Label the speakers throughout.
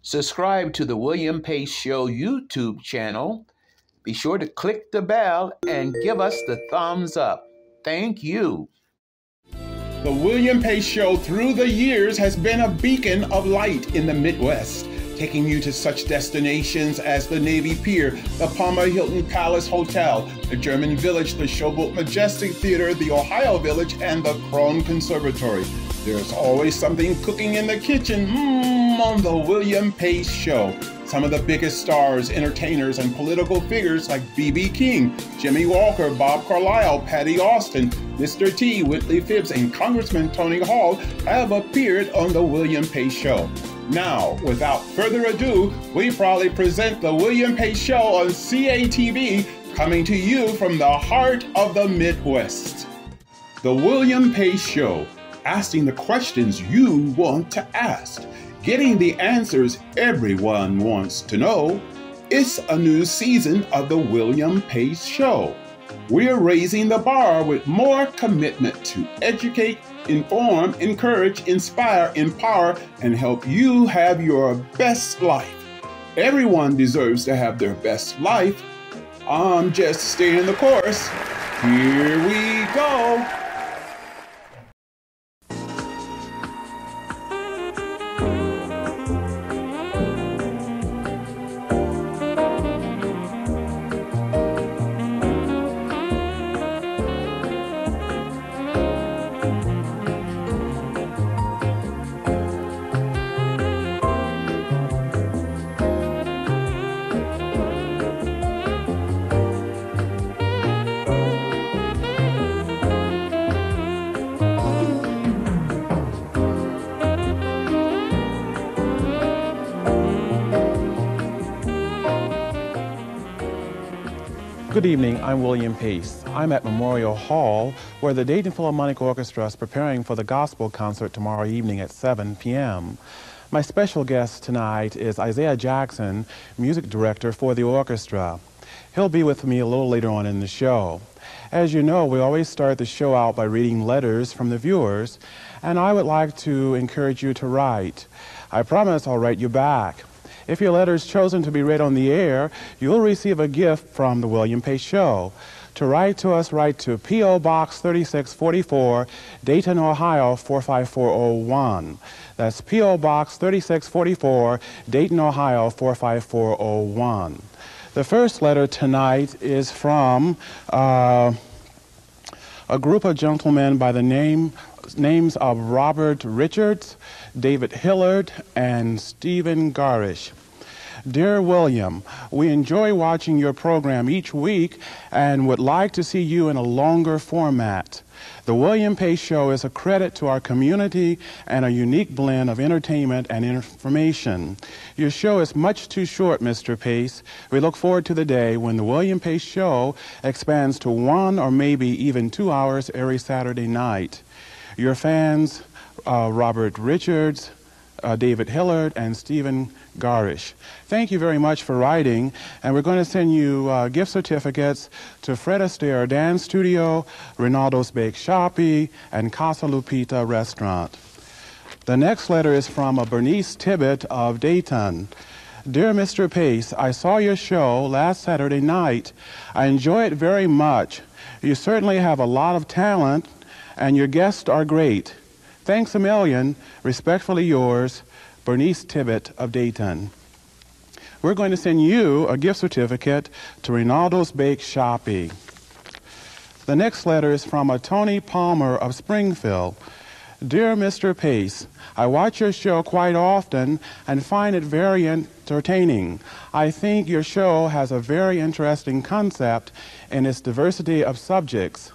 Speaker 1: Subscribe to the William Pace Show YouTube channel. Be sure to click the bell and give us the thumbs up. Thank you.
Speaker 2: The William Pace Show through the years has been a beacon of light in the Midwest, taking you to such destinations as the Navy Pier, the Palmer Hilton Palace Hotel, the German Village, the Showboat Majestic Theatre, the Ohio Village, and the Krohn Conservatory. There's always something cooking in the kitchen on the William Pace Show. Some of the biggest stars, entertainers, and political figures like B.B. King, Jimmy Walker, Bob Carlisle, Patti Austin, Mr. T, Whitley Phibbs, and Congressman Tony Hall have appeared on the William Pace Show. Now, without further ado, we proudly present the William Pace Show on CATV, coming to you from the heart of the Midwest. The William Pace Show, asking the questions you want to ask, getting the answers everyone wants to know. It's a new season of the William Pace Show. We're raising the bar with more commitment to educate, inform, encourage, inspire, empower, and help you have your best life. Everyone deserves to have their best life. I'm just staying the course. Here we go.
Speaker 3: Good evening, I'm William Pace. I'm at Memorial Hall, where the Dayton Philharmonic Orchestra is preparing for the gospel concert tomorrow evening at 7 p.m. My special guest tonight is Isaiah Jackson, music director for the orchestra. He'll be with me a little later on in the show. As you know, we always start the show out by reading letters from the viewers, and I would like to encourage you to write. I promise I'll write you back. If your letter is chosen to be read on the air, you'll receive a gift from the William Pace Show. To write to us, write to P.O. Box 3644, Dayton, Ohio 45401. That's P.O. Box 3644, Dayton, Ohio 45401. The first letter tonight is from a group of gentlemen by the names of Robert Richards, David Hillard, and Stephen Garish. Dear William, we enjoy watching your program each week and would like to see you in a longer format. The William Pace Show is a credit to our community and a unique blend of entertainment and information. Your show is much too short, Mr. Pace. We look forward to the day when the William Pace Show expands to 1 or maybe even 2 hours every Saturday night. Your fans, Robert Richards, David Hillard, and Stephen Garish. Thank you very much for writing, and we're going to send you gift certificates to Fred Astaire Dance Studio, Rinaldo's Bake Shoppe, and Casa Lupita Restaurant. The next letter is from Bernice Tibbett of Dayton. Dear Mr. Pace, I saw your show last Saturday night. I enjoy it very much. You certainly have a lot of talent, and your guests are great. Thanks a million. Respectfully yours, Bernice Tibbett of Dayton. We're going to send you a gift certificate to Rinaldo's Bake Shoppe. The next letter is from a Tony Palmer of Springfield. Dear Mr. Pace, I watch your show quite often and find it very entertaining. I think your show has a very interesting concept in its diversity of subjects.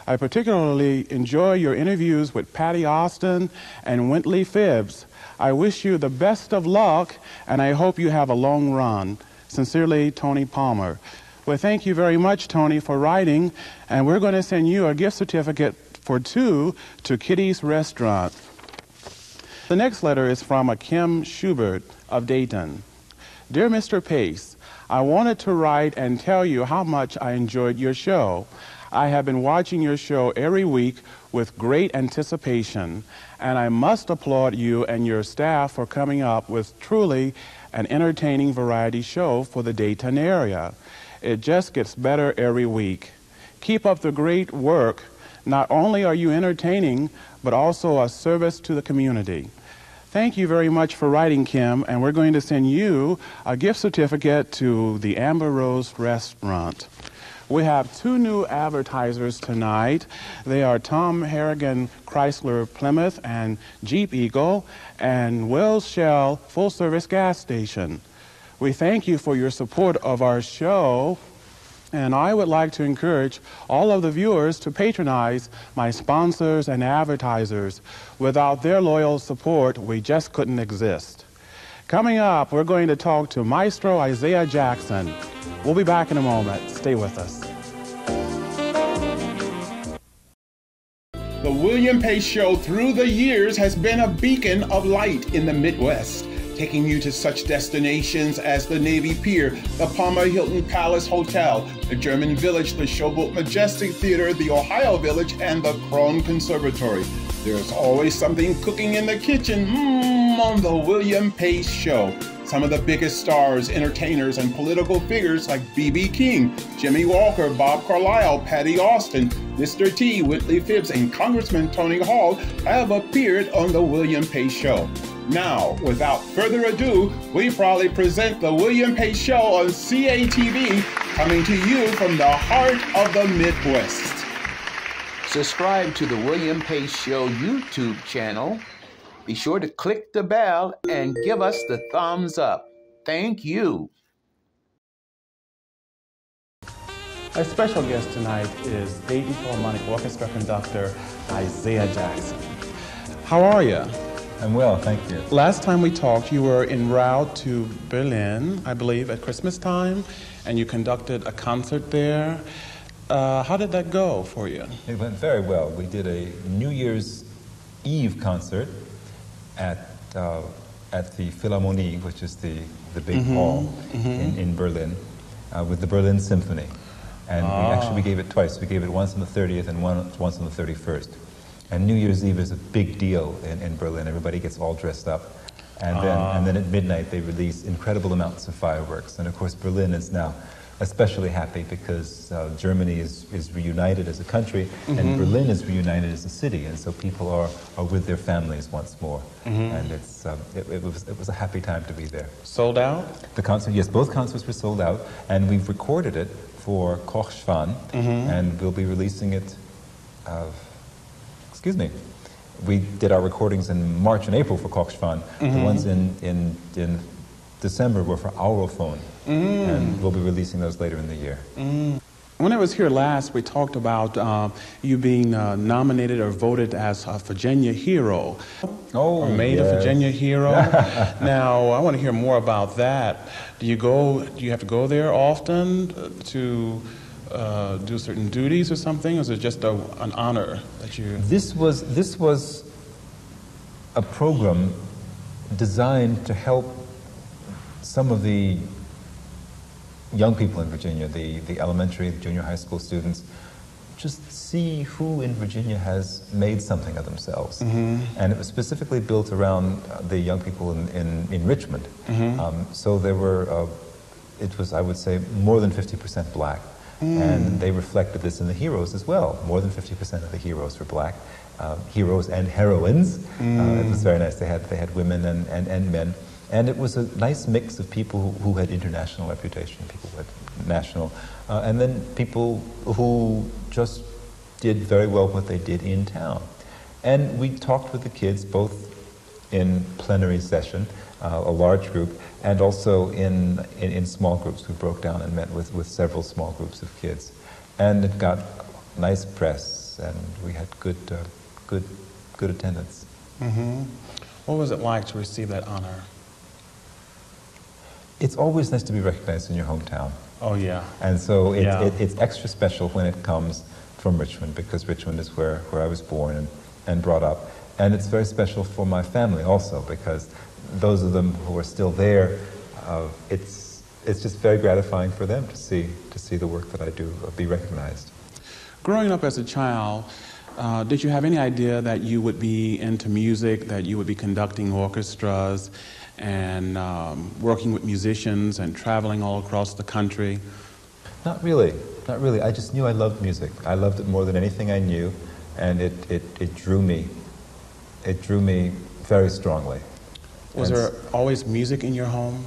Speaker 3: I particularly enjoy your interviews with Patti Austin and Whitley Phibbs. I wish you the best of luck, and I hope you have a long run. Sincerely, Tony Palmer. Well, thank you very much, Tony, for writing, and we're going to send you a gift certificate for 2 to Kitty's Restaurant. The next letter is from a Kim Schubert of Dayton. Dear Mr. Pace, I wanted to write and tell you how much I enjoyed your show. I have been watching your show every week with great anticipation, and I must applaud you and your staff for coming up with truly an entertaining variety show for the Dayton area. It just gets better every week. Keep up the great work. Not only are you entertaining, but also a service to the community. Thank you very much for writing, Kim, and we're going to send you a gift certificate to the Amber Rose Restaurant. We have two new advertisers tonight. They are Tom Harrigan Chrysler Plymouth and Jeep Eagle and Wells Shell Full Service Gas Station. We thank you for your support of our show, and I would like to encourage all of the viewers to patronize my sponsors and advertisers. Without their loyal support, we just couldn't exist. Coming up, we're going to talk to Maestro Isaiah Jackson. We'll be back in a moment. Stay with us.
Speaker 2: The William Pace Show through the years has been a beacon of light in the Midwest, taking you to such destinations as the Navy Pier, the Palmer Hilton Palace Hotel, the German Village, the Showboat Majestic Theatre, the Ohio Village, and the Krohn Conservatory. There's always something cooking in the kitchen on the William Pace Show. Some of the biggest stars, entertainers, and political figures like B.B. King, Jimmy Walker, Bob Carlisle, Patti Austin, Mr. T, Whitley Phibbs, and Congressman Tony Hall have appeared on the William Pace Show. Now, without further ado, we proudly present the William Pace Show on CATV, coming to you from the heart of the Midwest.
Speaker 1: Subscribe to the William Pace Show YouTube channel. Be sure to click the bell and give us the thumbs up. Thank you.
Speaker 3: Our special guest tonight is Dayton Philharmonic Orchestra conductor Isaiah Jackson. How are you?
Speaker 4: I'm well, thank you.
Speaker 3: Last time we talked, you were en route to Berlin, I believe, at Christmas time, and you conducted a concert there. How did that go for you?
Speaker 4: It went very well. We did a New Year's Eve concert at the Philharmonic, which is the big hall in Berlin, with the Berlin Symphony. And we gave it twice. We gave it once on the 30th and once on the 31st. And New Year's Eve is a big deal in Berlin. Everybody gets all dressed up. And then at midnight they release incredible amounts of fireworks. And of course Berlin is now especially happy because Germany is reunited as a country and Berlin is reunited as a city. And so people are with their families once more. And it was a happy time to be there.
Speaker 3: Sold out?
Speaker 4: The concert, yes, both concerts were sold out. And we've recorded it for Kochschwan. And we'll be releasing it we did our recordings in March and April for Kochschwan. The ones in December were for Aurophone, and we'll be releasing those later in the year.
Speaker 3: When I was here last, we talked about you being nominated or voted as a Virginia hero.
Speaker 4: Oh,
Speaker 3: or made a Virginia hero. Now, I want to hear more about that. Do you have to go there often to do certain duties or something, or is it just an honor that you...
Speaker 4: This was a program designed to help some of the young people in Virginia, the elementary, the junior high school students, just see who in Virginia has made something of themselves. And it was specifically built around the young people in Richmond. So there were, it was, I would say, more than 50% black. And they reflected this in the heroes as well. More than 50% of the heroes were black. Heroes and heroines. It was very nice. They had women and men. And it was a nice mix of people who had international reputation, people who had national, and then people who just did very well what they did in town. And we talked with the kids both in plenary session, a large group, and also in small groups. We broke down and met with several small groups of kids. And it got nice press, and we had good attendance.
Speaker 3: What was it like to receive that honor?
Speaker 4: It's always nice to be recognized in your hometown.
Speaker 3: Oh, yeah.
Speaker 4: And so it's extra special when it comes from Richmond, because Richmond is where I was born and brought up. And it's very special for my family also, because those of them who are still there, it's just very gratifying for them to see the work that I do be recognized.
Speaker 3: Growing up as a child, did you have any idea that you would be into music, that you would be conducting orchestras and working with musicians and traveling all across the country?
Speaker 4: Not really, not really. I just knew I loved music. I loved it more than anything I knew, and it drew me. It drew me very strongly.
Speaker 3: Was there always music in your home?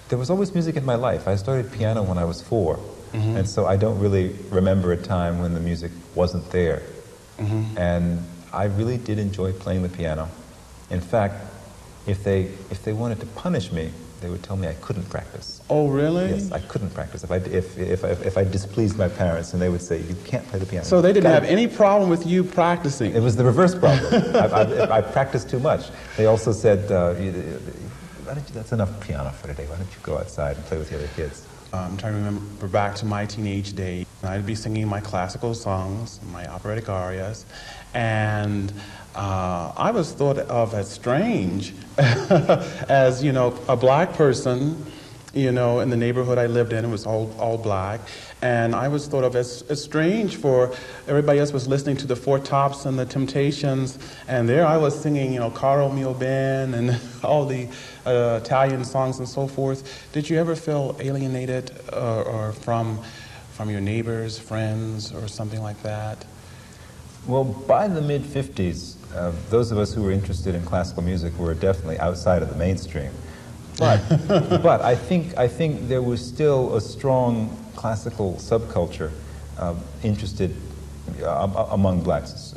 Speaker 4: There was always music in my life. I started piano when I was 4, and so I don't really remember a time when the music wasn't there. And I really did enjoy playing the piano. In fact, if they wanted to punish me, they would tell me I couldn't practice.
Speaker 3: Oh, really?
Speaker 4: Yes, I couldn't practice. If I displeased my parents, and they would say, you can't play the piano.
Speaker 3: So they didn't have any problem with you practicing?
Speaker 4: It was the reverse problem. I practiced too much. They also said, that's enough piano for today. Why don't you go outside and play with the other kids?
Speaker 3: I'm trying to remember back to my teenage days. I'd be singing my classical songs, my operatic arias, and I was thought of as strange, as, you know, a black person, you know, in the neighborhood I lived in. It was all black, and I was thought of as strange, for everybody else was listening to the Four Tops and the Temptations, and there I was singing, you know, Caro Mio Ben and all the Italian songs and so forth. Did you ever feel alienated or from your neighbors, friends, or something like that?
Speaker 4: Well, by the mid-50s, those of us who were interested in classical music were definitely outside of the mainstream. But, but I think there was still a strong classical subculture interested among blacks.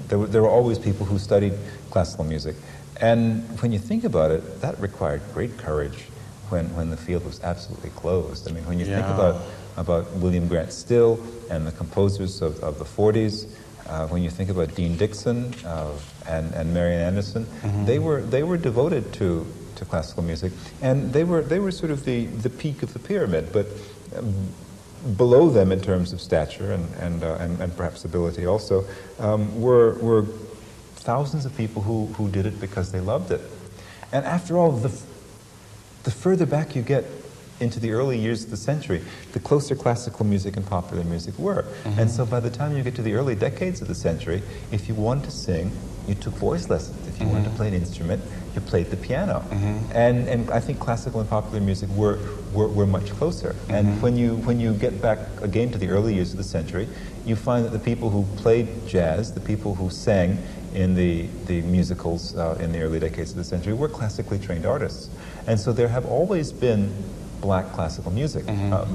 Speaker 4: There were always people who studied classical music. And when you think about it, that required great courage when the field was absolutely closed. I mean, when you think about William Grant Still and the composers of the 40s, when you think about Dean Dixon and Marian Anderson, they were devoted to classical music, and they were sort of the peak of the pyramid. But below them, in terms of stature and perhaps ability, also were thousands of people who did it because they loved it. And after all, the further back you get into the early years of the century, the closer classical music and popular music were. And so by the time you get to the early decades of the century, if you wanted to sing, you took voice lessons. If you wanted to play an instrument, you played the piano. And I think classical and popular music were much closer. And when you get back again to the early years of the century, you find that the people who played jazz, the people who sang in the musicals in the early decades of the century, were classically trained artists. And so there have always been black classical music,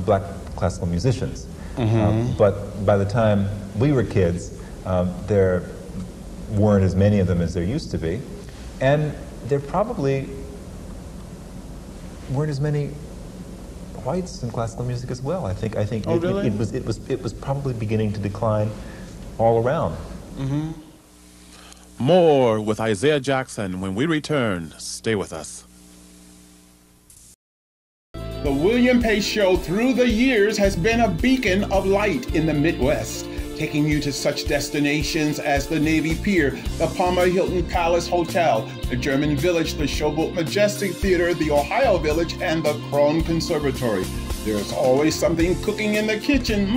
Speaker 4: black classical musicians. But by the time we were kids, there weren't as many of them as there used to be. And there probably weren't as many whites in classical music as well. I think
Speaker 3: Oh, really?
Speaker 4: it was probably beginning to decline all around.
Speaker 3: More with Isaiah Jackson when we return. Stay with us.
Speaker 2: The William Pace Show through the years has been a beacon of light in the Midwest, taking you to such destinations as the Navy Pier, the Palmer Hilton Palace Hotel, the German Village, the Showboat Majestic Theatre, the Ohio Village, and the Krohn Conservatory. There's always something cooking in the kitchen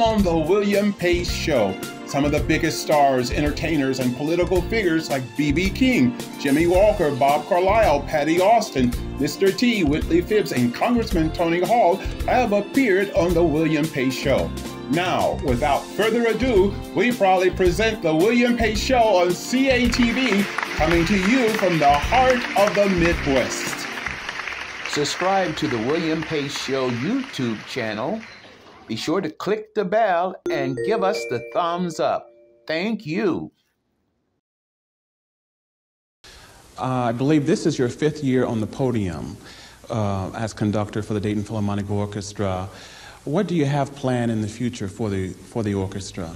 Speaker 2: on the William Pace Show. Some of the biggest stars, entertainers, and political figures like B.B. King, Jimmy Walker, Bob Carlisle, Patti Austin, Mr. T, Whitley Phibbs, and Congressman Tony Hall have appeared on the William Pace Show. Now, without further ado, we proudly present the William Pace Show on CATV, coming to you from the heart of the Midwest.
Speaker 1: Subscribe to the William Pace Show YouTube channel. Be sure to click the bell and give us the thumbs up. Thank you.
Speaker 3: I believe this is your 5th year on the podium as conductor for the Dayton Philharmonic Orchestra. What do you have planned in the future for the orchestra?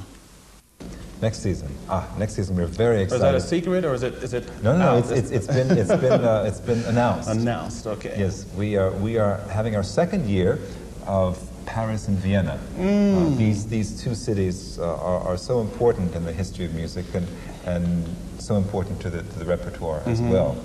Speaker 4: Next season. Next season we're very excited.
Speaker 3: Is that a secret, or is it?
Speaker 4: No. It's been announced.
Speaker 3: Announced. Okay.
Speaker 4: Yes, we are having our 2nd year of Paris and Vienna. These two cities are so important in the history of music and so important to the repertoire as well.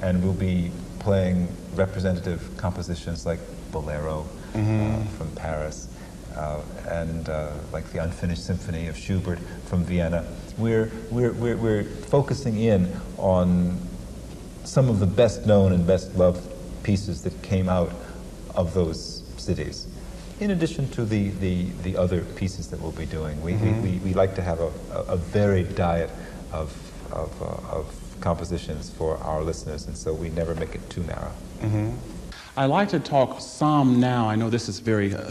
Speaker 4: And we'll be playing representative compositions like Bolero from Paris, and like the Unfinished Symphony of Schubert from Vienna. We're focusing in on some of the best known and best loved pieces that came out of those cities. In addition to the other pieces that we'll be doing, we like to have a varied diet of compositions for our listeners, and so we never make it too narrow.
Speaker 3: Mm-hmm. I like to talk some now. I know this is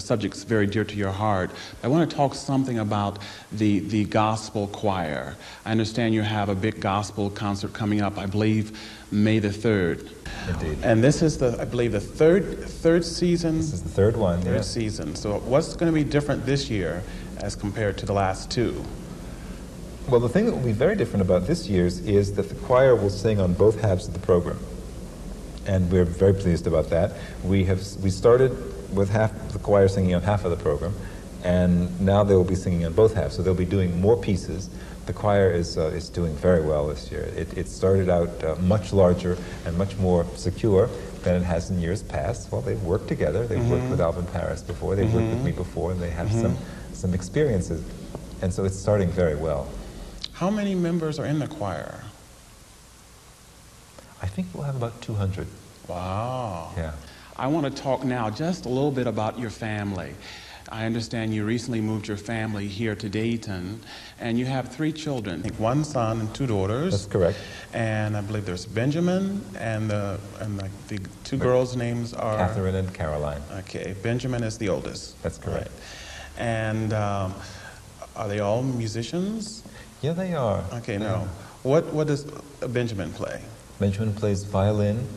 Speaker 3: subject's very dear to your heart. I want to talk something about the gospel choir. I understand you have a big gospel concert coming up, I believe, May the 3rd.
Speaker 4: Indeed.
Speaker 3: And this is I believe the third season.
Speaker 4: This is the third one.
Speaker 3: Third season. So what's going to be different this year as compared to the last two?
Speaker 4: Well, the thing that will be very different about this year's is that the choir will sing on both halves of the program. And we're very pleased about that. We started with half the choir singing on half of the program, and now they will be singing on both halves. So they'll be doing more pieces. The choir is doing very well this year. It started out much larger and much more secure than it has in years past. Well, they've worked together. They've worked with Alvin Paris before. They've worked with me before, and they have some experiences. And so it's starting very well.
Speaker 3: How many members are in the choir?
Speaker 4: I think we'll have about 200.
Speaker 3: Wow.
Speaker 4: Yeah.
Speaker 3: I want to talk now just a little bit about your family. I understand you recently moved your family here to Dayton, and you have 3 children. I think 1 son and 2 daughters.
Speaker 4: That's correct.
Speaker 3: And I believe there's Benjamin, and the 2 girls' names are?
Speaker 4: Catherine and Caroline.
Speaker 3: Okay, Benjamin is the oldest.
Speaker 4: That's correct.
Speaker 3: Right. And are they all musicians?
Speaker 4: Yeah, they are.
Speaker 3: Okay, no. What does Benjamin play?
Speaker 4: Benjamin plays violin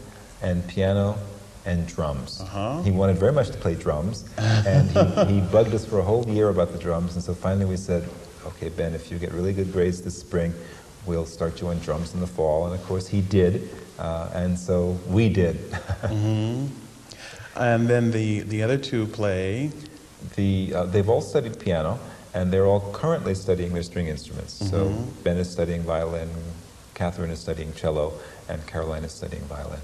Speaker 4: and piano and drums. He wanted very much to play drums, and he bugged us for a whole year about the drums, and so finally we said, okay, Ben, if you get really good grades this spring, we'll start you on drums in the fall. And of course he did, and so we did.
Speaker 3: And then the other 2 play?
Speaker 4: They've all studied piano, and they're all currently studying their string instruments. So Ben is studying violin, Catherine is studying cello, and Caroline is studying violin.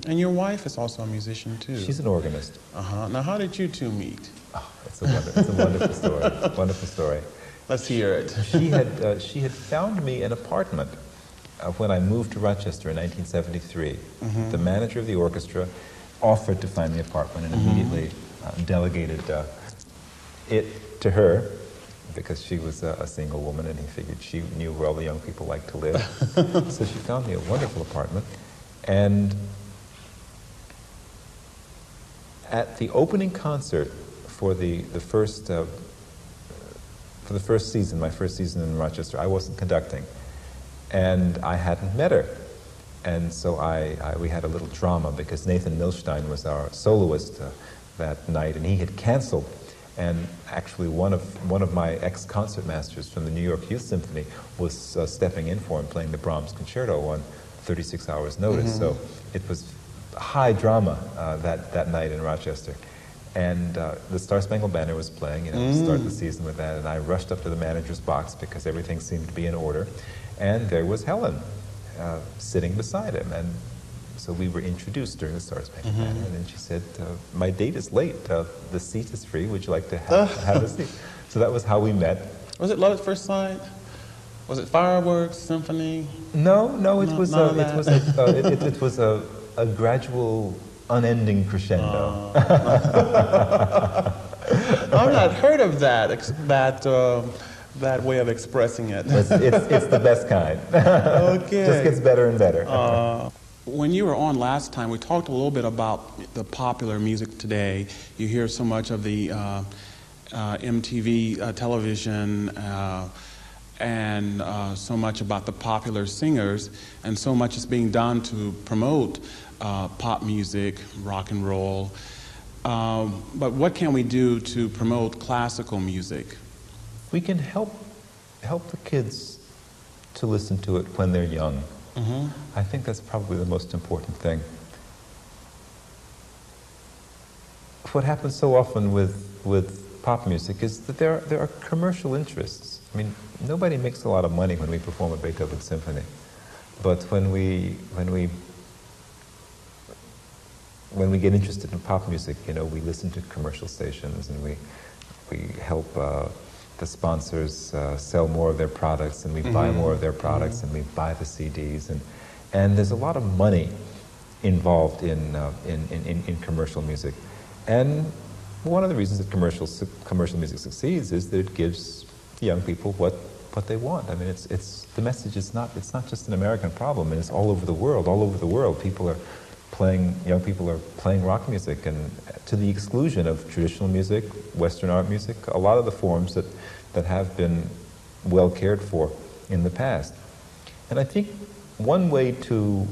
Speaker 3: And your wife is also a musician too.
Speaker 4: She's an organist.
Speaker 3: Now, how did you 2 meet?
Speaker 4: Oh, it's a wonderful story. Wonderful story.
Speaker 3: Let's hear it.
Speaker 4: She had found me an apartment when I moved to Rochester in 1973. The manager of the orchestra offered to find me an apartment and immediately delegated it to her, because she was a single woman, and he figured she knew where all the young people like to live. So she found me a wonderful apartment. And at the opening concert for the first season, my first season in Rochester, I wasn't conducting, and I hadn't met her. And so we had a little drama, because Nathan Milstein was our soloist that night, and he had canceled. And actually, one of my ex-concertmasters from the New York Youth Symphony was stepping in for him, playing the Brahms Concerto on 36 hours' notice. So it was high drama that night in Rochester. And the Star Spangled Banner was playing, to start the season with that. And I rushed up to the manager's box because everything seemed to be in order. And there was Helen sitting beside him. And so we were introduced during the Star Spangled Banner, and then she said, my date is late, the seat is free, would you like to have a seat? So that was how we met.
Speaker 3: Was it love at first sight? Was it fireworks, symphony?
Speaker 4: No, it was a gradual, unending crescendo.
Speaker 3: I've not heard of that way of expressing it.
Speaker 4: It's the best kind.
Speaker 3: Okay.
Speaker 4: Just gets better and better.
Speaker 3: When you were on last time, we talked a little bit about the popular music today. You hear so much of the MTV television and so much about the popular singers, and so much is being done to promote pop music, rock and roll. But what can we do to promote classical music?
Speaker 4: We can help the kids to listen to it when they're young. I think that's probably the most important thing. What happens so often with pop music is that there are commercial interests. I mean, nobody makes a lot of money when we perform a Beethoven symphony, but when we get interested in pop music, we listen to commercial stations, and We help the sponsors sell more of their products, and we buy more of their products, and we buy the CDs, and there's a lot of money involved in commercial music. And one of the reasons that commercial music succeeds is that it gives young people what they want. I mean, it's the message is not just an American problem, and it's all over the world. All over the world, young people are playing rock music, and to the exclusion of traditional music, Western art music, a lot of the forms that have been well cared for in the past. And I think one way to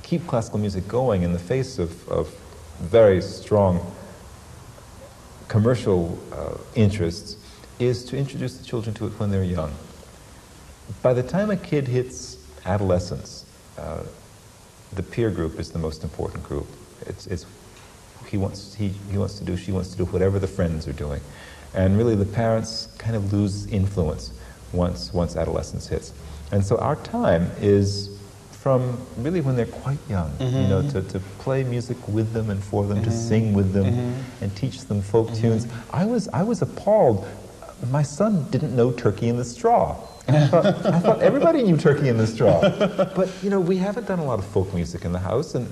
Speaker 4: keep classical music going in the face of very strong commercial interests is to introduce the children to it when they're young. By the time a kid hits adolescence, the peer group is the most important group. She wants to do whatever the friends are doing. And really the parents kind of lose influence once adolescence hits. And so our time is from really when they're quite young, you know, to play music with them and for them, to sing with them and teach them folk tunes. I was appalled. My son didn't know Turkey in the Straw. And I thought everybody knew Turkey in the Straw. But, you know, we haven't done a lot of folk music in the house, and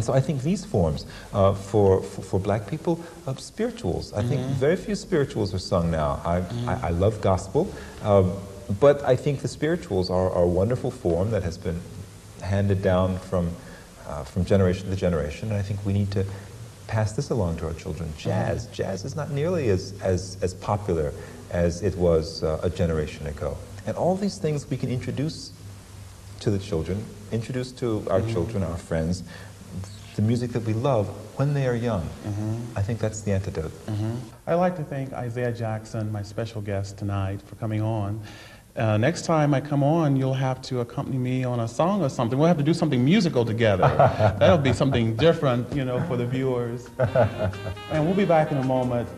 Speaker 4: so I think these forms, for black people, spirituals. I think very few spirituals are sung now. I love gospel, but I think the spirituals are a wonderful form that has been handed down from generation to generation, and I think we need to pass this along to our children. Jazz is not nearly as popular as it was a generation ago. And all these things we can introduce to the children, introduce to our children, our friends, the music that we love when they are young. I think that's the antidote.
Speaker 3: I'd like to thank Isaiah Jackson, my special guest tonight, for coming on. Next time I come on, you'll have to accompany me on a song or something. We'll have to do something musical together. That'll be something different, you know, for the viewers. And we'll be back in a moment.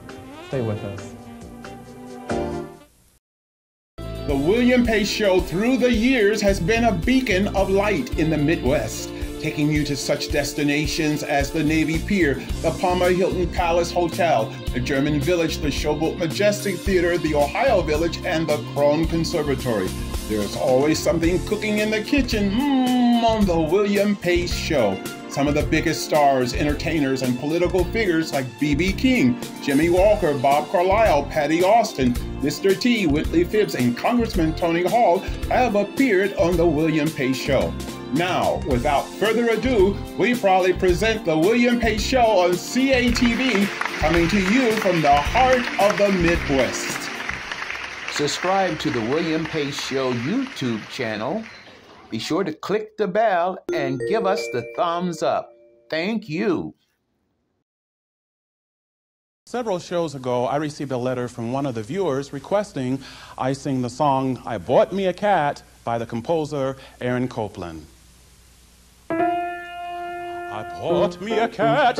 Speaker 3: Stay with us.
Speaker 2: The William Pace Show through the years has been a beacon of light in the Midwest, taking you to such destinations as the Navy Pier, the Palmer Hilton Palace Hotel, the German Village, the Showboat Majestic Theatre, the Ohio Village, and the Krohn Conservatory. There's always something cooking in the kitchen on the William Pace Show. Some of the biggest stars, entertainers, and political figures like B.B. King, Jimmy Walker, Bob Carlisle, Patti Austin, Mr. T, Whitley Phibbs, and Congressman Tony Hall have appeared on the William Pace Show. Now, without further ado, we proudly present the William Pace Show on CATV, coming to you from the heart of the Midwest.
Speaker 1: Subscribe to the William Pace Show YouTube channel. Be sure to click the bell and give us the thumbs up. Thank you.
Speaker 3: Several shows ago, I received a letter from one of the viewers requesting I sing the song "I Bought Me a Cat" by the composer Aaron Copland. I bought me a cat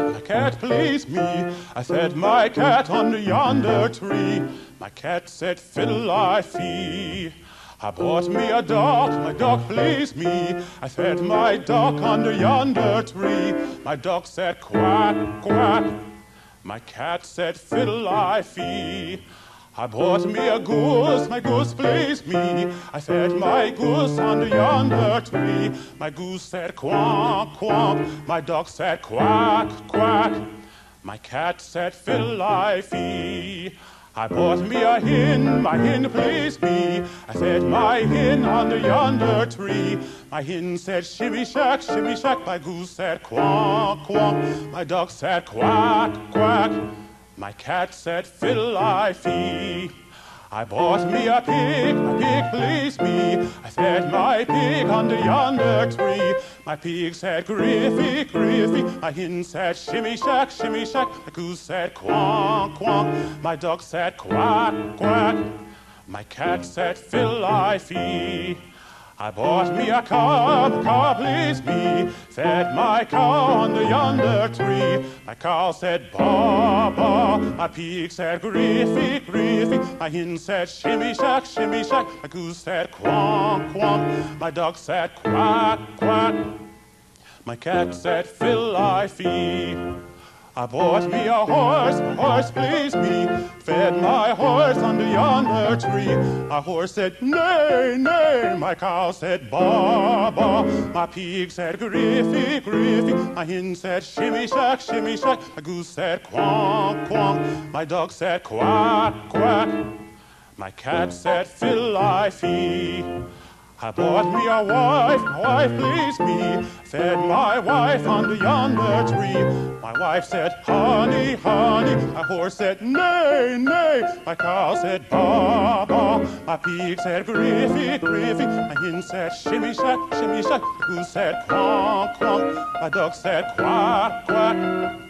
Speaker 3: pleased me. I fed my cat under yonder tree. My cat said, fiddle-I-fee. I bought me a dog, my dog pleased me. I fed my dog under yonder tree. My dog said, quack, quack. My cat said, fiddle-I-fee. I bought me a goose, my goose pleased me. I fed my goose under yonder tree. My goose said, quack, quack. My dog said, quack, quack. My cat said, fiddle-I-fee. I bought me a hen, my hen pleased me. I fed my hen under yonder tree. My hen said, shimmy shack, shimmy shack. My goose said, quack, quack. My dog said, quack, quack. My cat said, fiddle-I-fee. I bought me a pig, my pig pleased me. I fed my pig under yonder tree. My pig said, griffy, griffy. My hen said, shimmy shack, shimmy shack. My goose said, quack, quack. My dog said, quack, quack. My cat said, fiddle-I-fee. I bought me a cow pleased me. Fed my cow under yonder tree. My cow said, baa, baa. My pig said, griffy, griffy. My hen said, shimmy shack, shimmy shack. My goose said, quack, quack. My dog said, quack, quack. My cat said, fiddle-I-fee. I bought me a horse pleased me, fed my horse under yonder tree. My horse said, neigh, neigh, my cow said, baa, baa. My pig said, griffy, griffy, my hen said, shimmy, shack, my goose said, quonk, quonk, my dog said, quack, quack, my cat said, fill-I-fee. I bought me a wife pleased me, fed my wife under yonder tree. My wife said, honey, honey, my horse said, neigh, neigh, my cow said, baa, baa, my pig said, griffy, griffy, my hen said, shimmy, shack, my goose said, quonk, quonk, my dog said, quack, quack,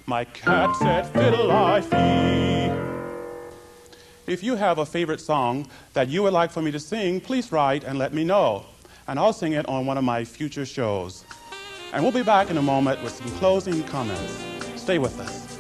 Speaker 3: my cat said, fill-I-fee. If you have a favorite song that you would like for me to sing, please write and let me know, and I'll sing it on one of my future shows. And we'll be back in a moment with some closing comments. Stay with us.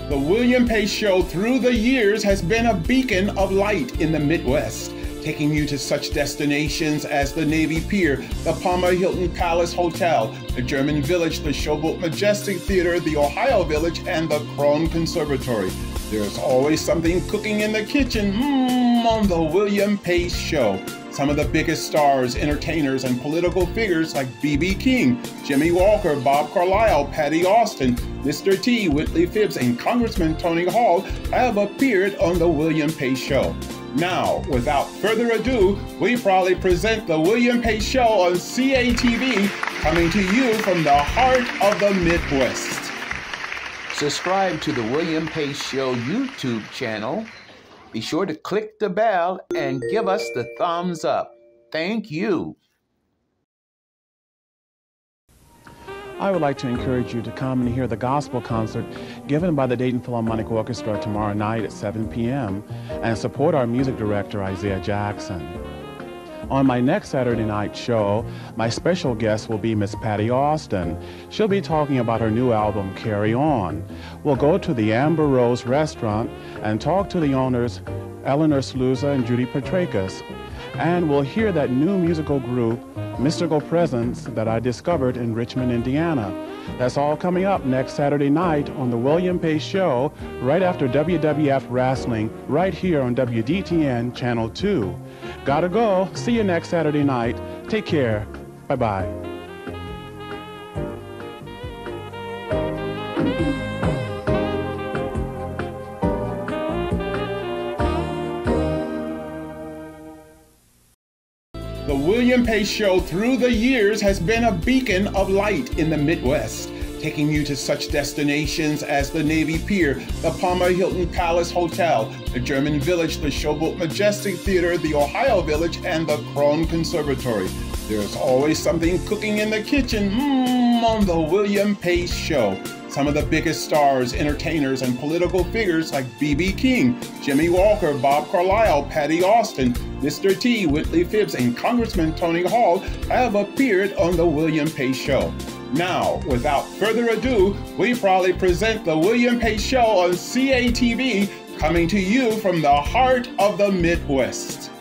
Speaker 2: The William Pace Show through the years has been a beacon of light in the Midwest, taking you to such destinations as the Navy Pier, the Palmer Hilton Palace Hotel, the German Village, the Showboat Majestic Theatre, the Ohio Village, and the Krohn Conservatory. There's always something cooking in the kitchen on the William Pace Show. Some of the biggest stars, entertainers, and political figures like B.B. King, Jimmy Walker, Bob Carlisle, Patti Austin, Mr. T, Whitley Phibbs, and Congressman Tony Hall have appeared on the William Pace Show. Now, without further ado, we proudly present the William Pace Show on CATV, coming to you from the heart of the Midwest.
Speaker 1: Subscribe to the William Pace Show YouTube channel. Be sure to click the bell and give us the thumbs up. Thank you.
Speaker 3: I would like to encourage you to come and hear the gospel concert given by the Dayton Philharmonic Orchestra tomorrow night at 7 p.m. and support our music director, Isaiah Jackson. On my next Saturday night show, my special guest will be Miss Patti Austin. She'll be talking about her new album, Carry On. We'll go to the Amber Rose restaurant and talk to the owners, Eleanor Sluza and Judy Petrakis. And we'll hear that new musical group, Mystical Presence, that I discovered in Richmond, Indiana. That's all coming up next Saturday night on the William Pace Show, right after WWF Wrestling, right here on WDTN Channel 2. Gotta go. See you next Saturday night. Take care. Bye-bye.
Speaker 2: The William Pace Show through the years has been a beacon of light in the Midwest, taking you to such destinations as the Navy Pier, the Palmer Hilton Palace Hotel, the German Village, the Showboat Majestic Theatre, the Ohio Village, and the Krohn Conservatory. There's always something cooking in the kitchen on the William Pace Show. Some of the biggest stars, entertainers, and political figures like B.B. King, Jimmy Walker, Bob Carlisle, Patti Austin, Mr. T, Whitley Phibbs, and Congressman Tony Hall have appeared on the William Pace Show. Now, without further ado, we proudly present the William Pace Show on CATV, coming to you from the heart of the Midwest.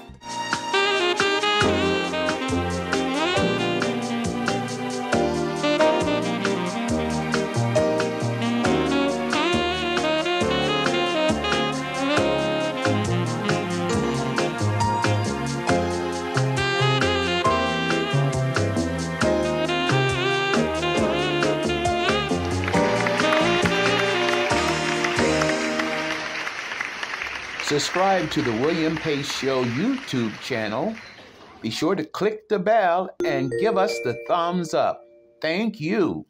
Speaker 1: Subscribe to the William Pace Show YouTube channel. Be sure to click the bell and give us the thumbs up. Thank you.